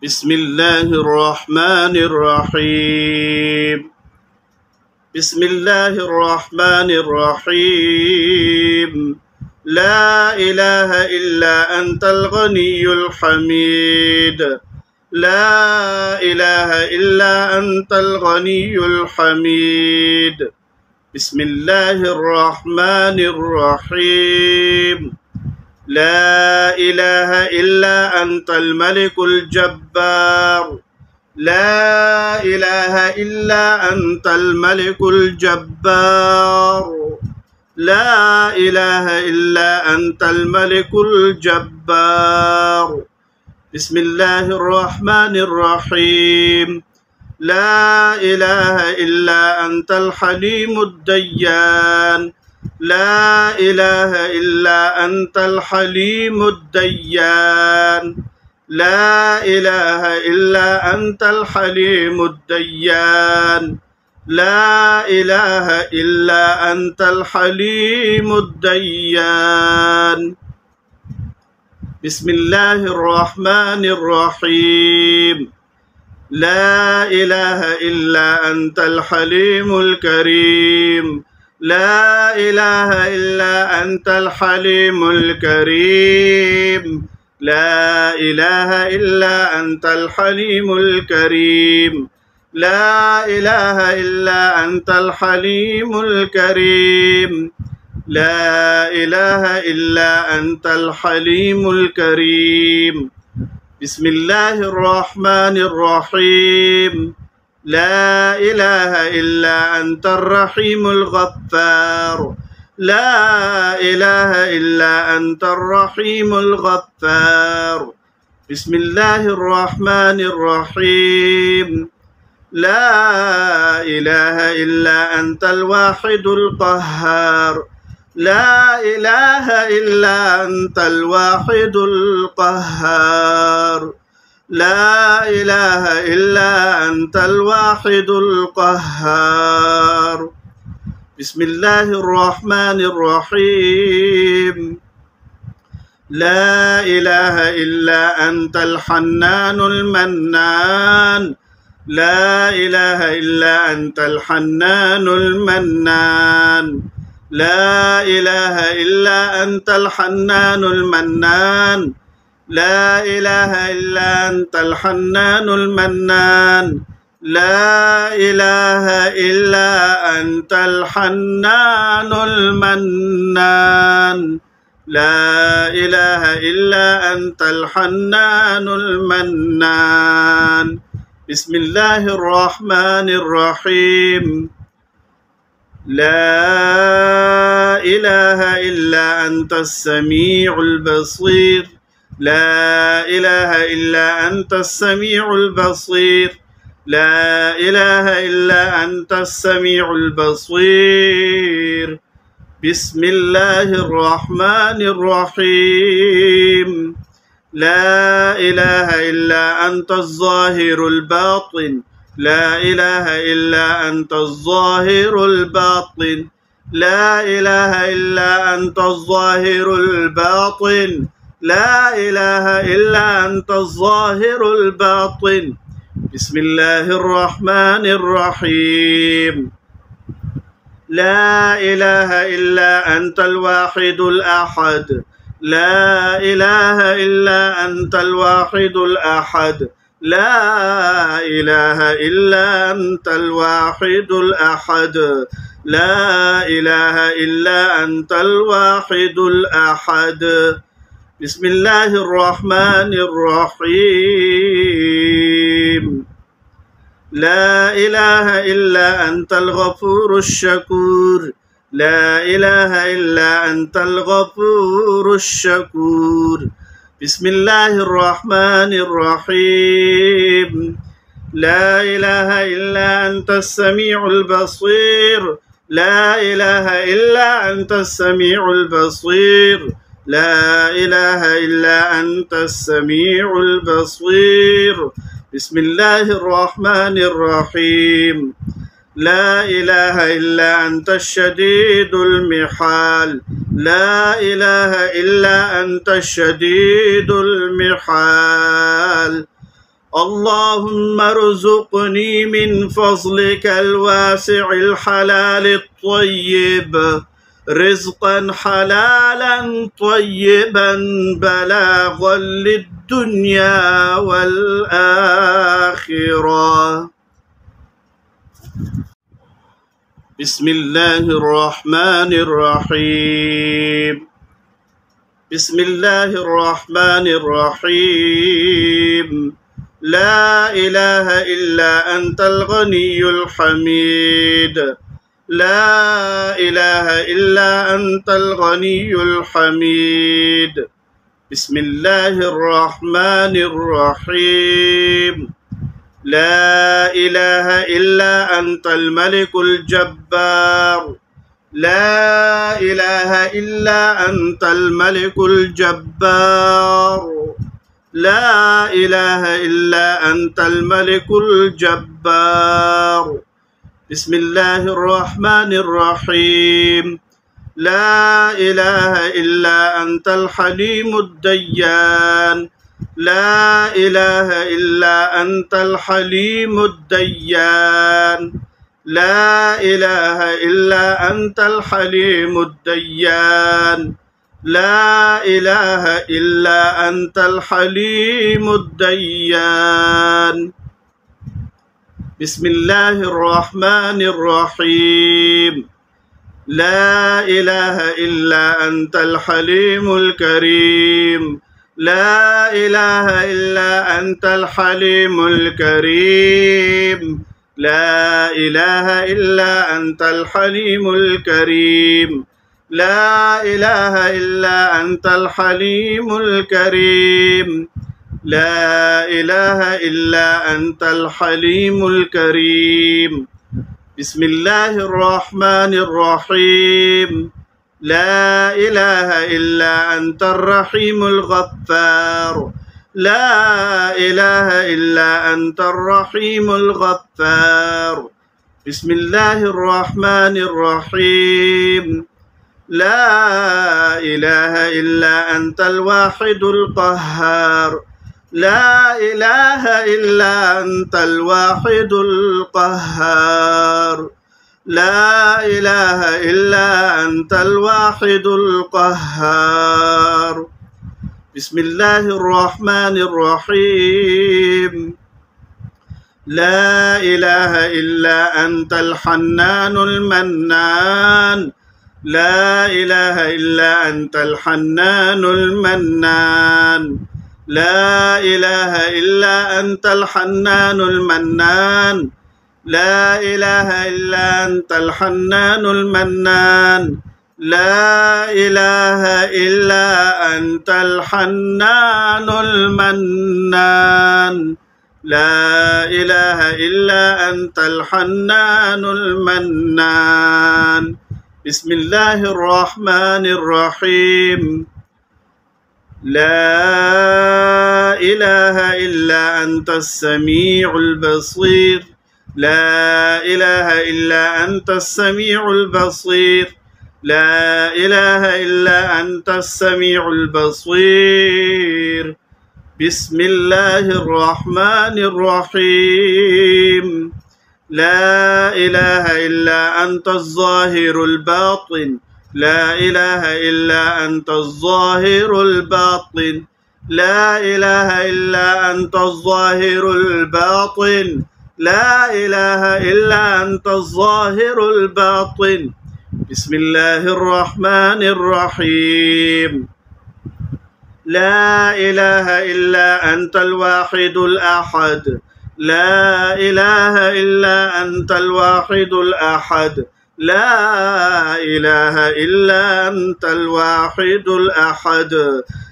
بسم الله الرحمن الرحيم بسم الله الرحمن الرحيم لا إله إلا أنت الغني الحميد لا إله إلا أنت الغني الحميد بسم الله الرحمن الرحيم لا إله إلا أنت الملك الجبار لا إله إلا أنت الملك الجبار لا إله إلا أنت الملك الجبار بسم الله الرحمن الرحيم لا إله إلا أنت الحليم الديان لا إله إلا أنت الحليم الديان لا إله إلا أنت الحليم الديان لا إله إلا أنت الحليم الديان بسم الله الرحمن الرحيم لا إله إلا أنت الحليم الكريم لا إله إلا أنت الحليم الكريم لا إله إلا أنت الحليم الكريم لا إله إلا أنت الحليم الكريم لا إله إلا أنت الحليم الكريم بسم الله الرحمن الرحيم لا إله إلا أنت الرحيم الغفار لا إله إلا أنت الرحيم الغفار بسم الله الرحمن الرحيم لا إله إلا أنت الواحد القهار لا إله إلا أنت الواحد القهار لا إله إلا أنت الواحد القهار بسم الله الرحمن الرحيم لا إله إلا أنت الحنان المنان لا إله إلا أنت الحنان المنان لا إله إلا أنت الحنان المنان لا إله إلا أنت الحنان المنان لا إله إلا أنت الحنان المنان لا إله إلا أنت الحنان المنان بسم الله الرحمن الرحيم لا إله إلا أنت السميع البصير لا إله إلا أنت السميع البصير لا إله إلا أنت السميع البصير بسم الله الرحمن الرحيم لا إله إلا أنت الظاهر الباطن لا إله إلا أنت الظاهر الباطن لا إله إلا أنت الظاهر الباطن لا إله إلا أنت الظاهر الباطن بسم الله الرحمن الرحيم لا إله إلا أنت الواحد الأحد لا إله إلا أنت الواحد الأحد لا إله إلا أنت الواحد الأحد لا إله إلا أنت الواحد الأحد بسم الله الرحمن الرحيم لا إله إلا أنت الغفور الشكور لا إله إلا أنت الغفور الشكور بسم الله الرحمن الرحيم لا إله إلا أنت السميع البصير لا إله إلا أنت السميع البصير لا إله إلا أنت السميع البصير بسم الله الرحمن الرحيم لا إله إلا أنت الشديد المحال لا إله إلا أنت الشديد المحال اللهم ارزقني من فضلك الواسع الحلال الطيب رزقا حلالا طيبا بلاغا للدنيا والآخرة. بسم الله الرحمن الرحيم. بسم الله الرحمن الرحيم. لا إله إلا أنت الغني الحميد. لا إله إلا أنت الغني الحميد. بسم الله الرحمن الرحيم. لا إله إلا أنت الملك الجبار. لا إله إلا أنت الملك الجبار. لا إله إلا أنت الملك الجبار. بسم الله الرحمن الرحيم. لا إله إلا أنت الحليم الديان. لا إله إلا أنت الحليم الديان. لا إله إلا أنت الحليم الديان. لا إله إلا أنت الحليم الديان. بسم الله الرحمن الرحيم. لا إله إلا أنت الحليم الكريم. لا إله إلا أنت الحليم الكريم. لا إله إلا أنت الحليم الكريم. لا إله إلا أنت الحليم الكريم. لا إله إلا أنت الحليم الكريم. بسم الله الرحمن الرحيم. لا إله إلا أنت الرحيم الغفار. لا إله إلا أنت الرحيم الغفار. بسم الله الرحمن الرحيم. لا إله إلا أنت الواحد القهار. لا إله إلا أنت الواحد القهار. لا إله إلا أنت الواحد القهار. بسم الله الرحمن الرحيم. لا إله إلا أنت الحنان المنان. لا إله إلا أنت الحنان المنان. لا إله إلا أنت الحنان المنان. لا إله إلا أنت الحنان المنان. لا إله إلا أنت الحنان المنان. لا إله إلا أنت الحنان المنان. بسم الله الرحمن الرحيم. لا إله إلا أنت السميع البصير. لا إله إلا أنت السميع البصير. لا إله إلا أنت السميع البصير. بسم الله الرحمن الرحيم. لا إله إلا أنت الظاهر الباطن. لا إله إلا أنت الظاهر الباطن. لا إله إلا أنت الظاهر الباطن. لا إله إلا أنت الظاهر الباطن. بسم الله الرحمن الرحيم. لا إله إلا أنت الواحد الأحد. لا إله إلا أنت الواحد الأحد. لا إله إلا أنت الواحد الأحد.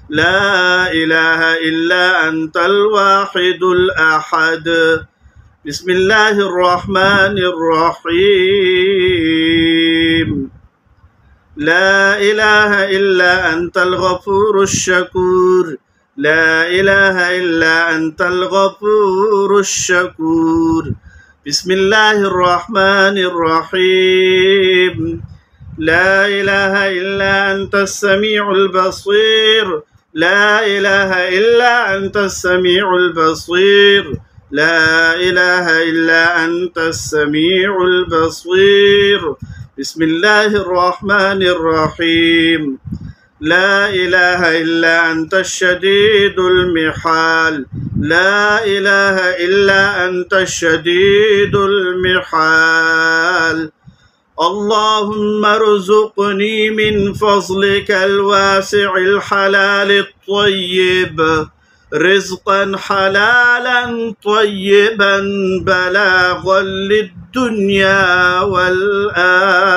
لا إله إلا أنت الواحد الأحد. بسم الله الرحمن الرحيم. لا إله إلا أنت الغفور الشكور. لا إله إلا أنت الغفور الشكور. بسم الله الرحمن الرحيم. لا إله إلا أنت السميع البصير. لا إله إلا أنت السميع البصير لا إله إلا أنت السميع البصير بسم الله الرحمن الرحيم لا إله إلا أنت الشديد المحال لا إله إلا أنت الشديد المحال اللهم ارزقني من فضلك الواسع الحلال الطيب رزقا حلالا طيبا بلاغا للدنيا والآخرة.